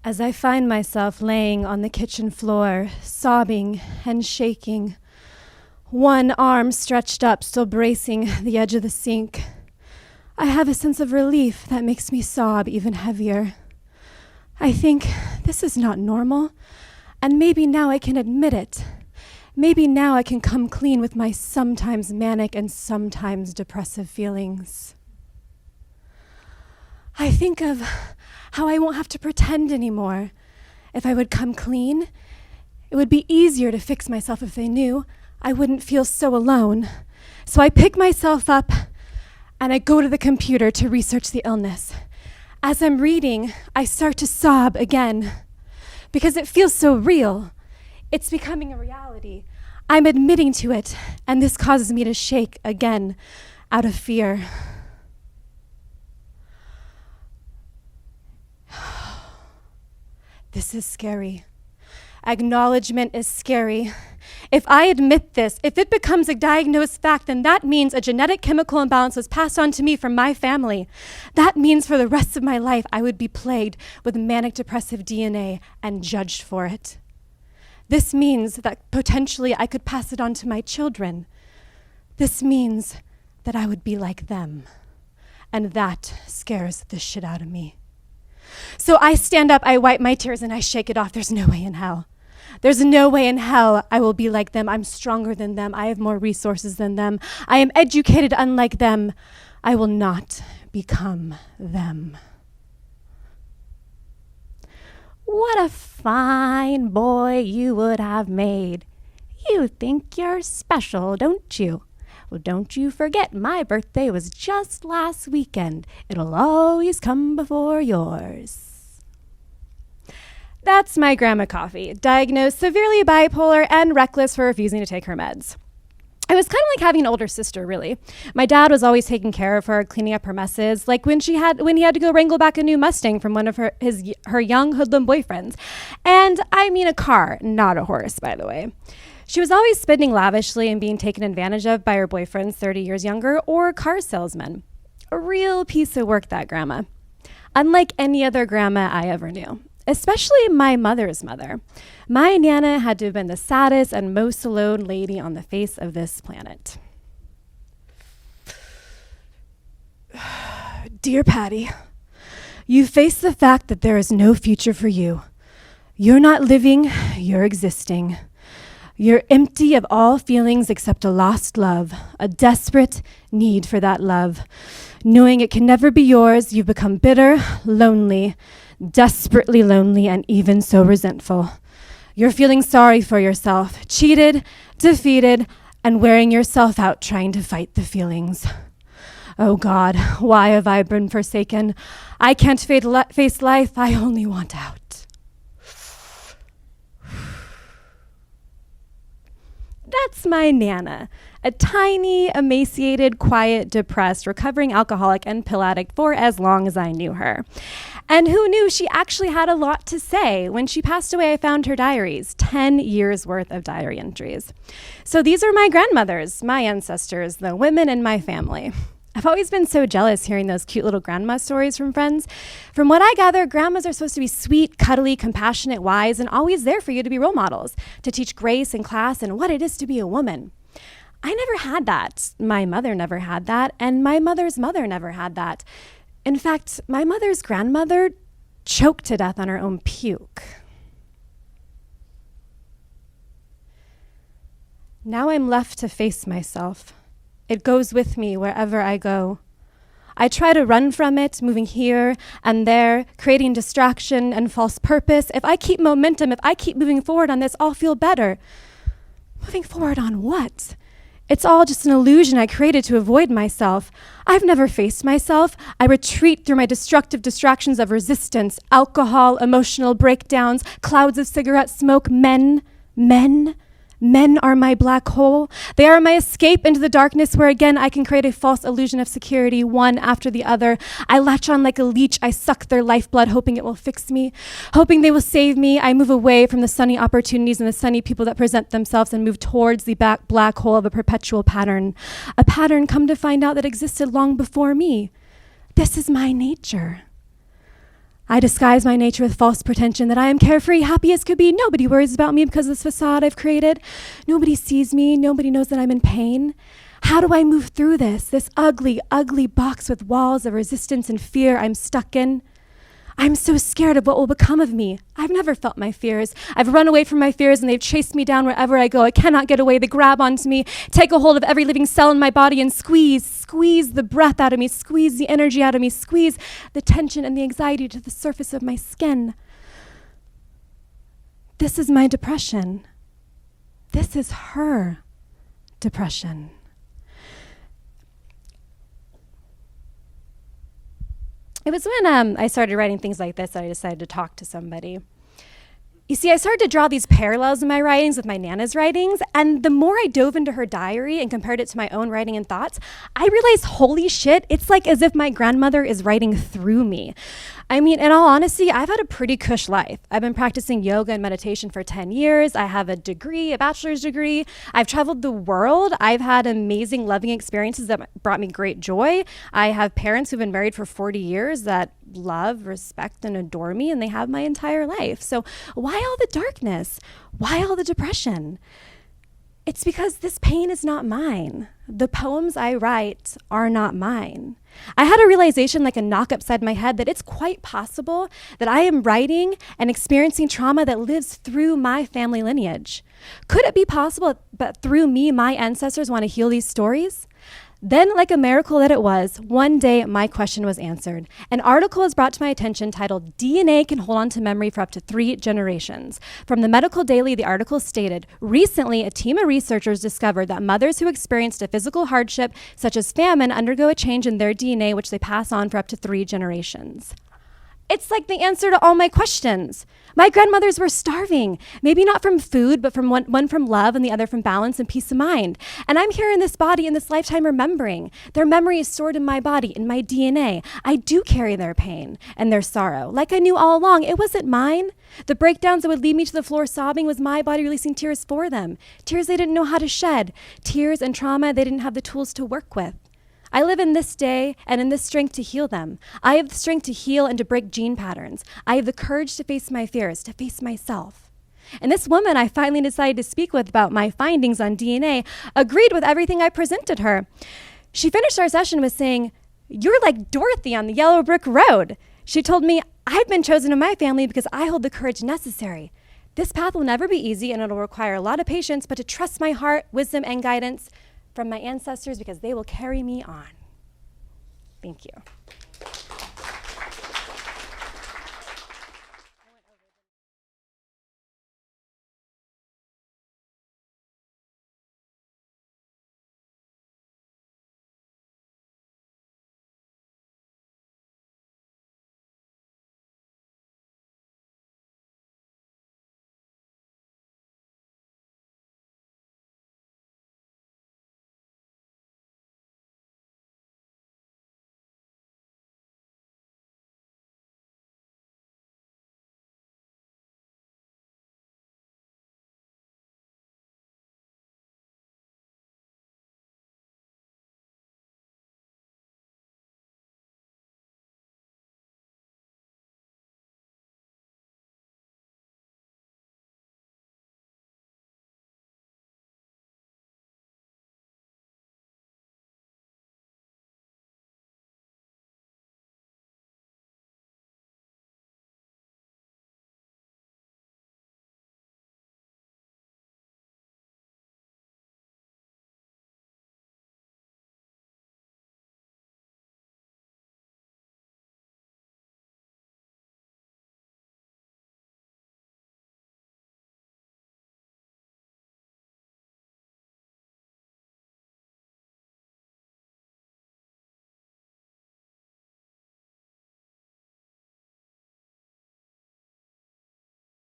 As I find myself laying on the kitchen floor, sobbing and shaking, one arm stretched up, still bracing the edge of the sink, I have a sense of relief that makes me sob even heavier. I think, this is not normal, and maybe now I can admit it. Maybe now I can come clean with my sometimes manic and sometimes depressive feelings. I think of how I won't have to pretend anymore. If I would come clean, it would be easier to fix myself if they knew. I wouldn't feel so alone. So I pick myself up and I go to the computer to research the illness. As I'm reading, I start to sob again because it feels so real. It's becoming a reality. I'm admitting to it, and this causes me to shake again out of fear. This is scary. Acknowledgement is scary. If I admit this, if it becomes a diagnosed fact, then that means a genetic chemical imbalance was passed on to me from my family. That means for the rest of my life, I would be plagued with manic depressive DNA and judged for it. This means that potentially I could pass it on to my children. This means that I would be like them. And that scares the shit out of me. So I stand up, I wipe my tears, and I shake it off. There's no way in hell. There's no way in hell I will be like them. I'm stronger than them. I have more resources than them. I am educated unlike them. I will not become them. What a fine boy you would have made. You think you're special, don't you? Well, don't you forget my birthday was just last weekend. It'll always come before yours. That's my Grandma Coffee, diagnosed severely bipolar and reckless for refusing to take her meds. It was kind of like having an older sister, really. My dad was always taking care of her, cleaning up her messes, like when he had to go wrangle back a new Mustang from one of her young hoodlum boyfriends. And I mean a car, not a horse, by the way. She was always spending lavishly and being taken advantage of by her boyfriends 30 years younger or car salesmen. A real piece of work, that grandma. Unlike any other grandma I ever knew, especially my mother's mother. My Nana had to have been the saddest and most alone lady on the face of this planet. Dear Patty, you face the fact that there is no future for you. You're not living, you're existing. You're empty of all feelings except a lost love, a desperate need for that love. Knowing it can never be yours, you've become bitter, lonely, desperately lonely, and even so resentful. You're feeling sorry for yourself, cheated, defeated, and wearing yourself out trying to fight the feelings. Oh God, why have I been forsaken? I can't face life, I only want out. That's my Nana, a tiny, emaciated, quiet, depressed, recovering alcoholic and pill addict for as long as I knew her. And who knew she actually had a lot to say? When she passed away, I found her diaries, 10 years worth of diary entries. So these are my grandmothers, my ancestors, the women in my family. I've always been so jealous hearing those cute little grandma stories from friends. From what I gather, grandmas are supposed to be sweet, cuddly, compassionate, wise, and always there for you to be role models, to teach grace and class and what it is to be a woman. I never had that. My mother never had that, and my mother's mother never had that. In fact, my mother's grandmother choked to death on her own puke. Now I'm left to face myself. It goes with me wherever I go. I try to run from it, moving here and there, creating distraction and false purpose. If I keep momentum, if I keep moving forward on this, I'll feel better. Moving forward on what? It's all just an illusion I created to avoid myself. I've never faced myself. I retreat through my destructive distractions of resistance, alcohol, emotional breakdowns, clouds of cigarette smoke, men. Men are my black hole. They are my escape into the darkness where again I can create a false illusion of security, one after the other. I latch on like a leech. I suck their lifeblood, hoping it will fix me, hoping they will save me. I move away from the sunny opportunities and the sunny people that present themselves and move towards the black hole of a perpetual pattern. A pattern come to find out that existed long before me. This is my nature. I disguise my nature with false pretension that I am carefree, happy as could be. Nobody worries about me because of this facade I've created. Nobody sees me. Nobody knows that I'm in pain. How do I move through this ugly, ugly box with walls of resistance and fear I'm stuck in? I'm so scared of what will become of me. I've never felt my fears. I've run away from my fears and they've chased me down wherever I go. I cannot get away. They grab onto me, take a hold of every living cell in my body and squeeze the breath out of me, squeeze the energy out of me, squeeze the tension and the anxiety to the surface of my skin. This is my depression. This is her depression. It was when I started writing things like this that I decided to talk to somebody. You see, I started to draw these parallels in my writings with my Nana's writings, and the more I dove into her diary and compared it to my own writing and thoughts, I realized, holy shit, it's like as if my grandmother is writing through me. I mean, in all honesty, I've had a pretty cush life. I've been practicing yoga and meditation for 10 years. I have a degree, a bachelor's degree. I've traveled the world. I've had amazing, loving experiences that brought me great joy. I have parents who've been married for 40 years that love, respect, and adore me, and they have my entire life. So why all the darkness? Why all the depression? It's because this pain is not mine. The poems I write are not mine. I had a realization, like a knock upside my head, that it's quite possible that I am writing and experiencing trauma that lives through my family lineage. Could it be possible that through me, my ancestors want to heal these stories? Then, like a miracle that it was, one day my question was answered. An article was brought to my attention titled, "DNA Can Hold On to Memory for Up to 3 Generations." From the Medical Daily, the article stated, recently a team of researchers discovered that mothers who experienced a physical hardship, such as famine, undergo a change in their DNA which they pass on for up to 3 generations. It's like the answer to all my questions. My grandmothers were starving, maybe not from food, but from one from love and the other from balance and peace of mind. And I'm here in this body in this lifetime remembering. Their memory is stored in my body, in my DNA. I do carry their pain and their sorrow. Like I knew all along, it wasn't mine. The breakdowns that would lead me to the floor sobbing was my body releasing tears for them. Tears they didn't know how to shed. Tears and trauma they didn't have the tools to work with. I live in this day and in this strength to heal them. I have the strength to heal and to break gene patterns. I have the courage to face my fears, to face myself. And this woman I finally decided to speak with about my findings on DNA agreed with everything I presented her. She finished our session with saying, "You're like Dorothy on the yellow brick road." She told me, "I've been chosen in my family because I hold the courage necessary. This path will never be easy and it'll require a lot of patience, but to trust my heart, wisdom, and guidance from my ancestors because they will carry me on." Thank you.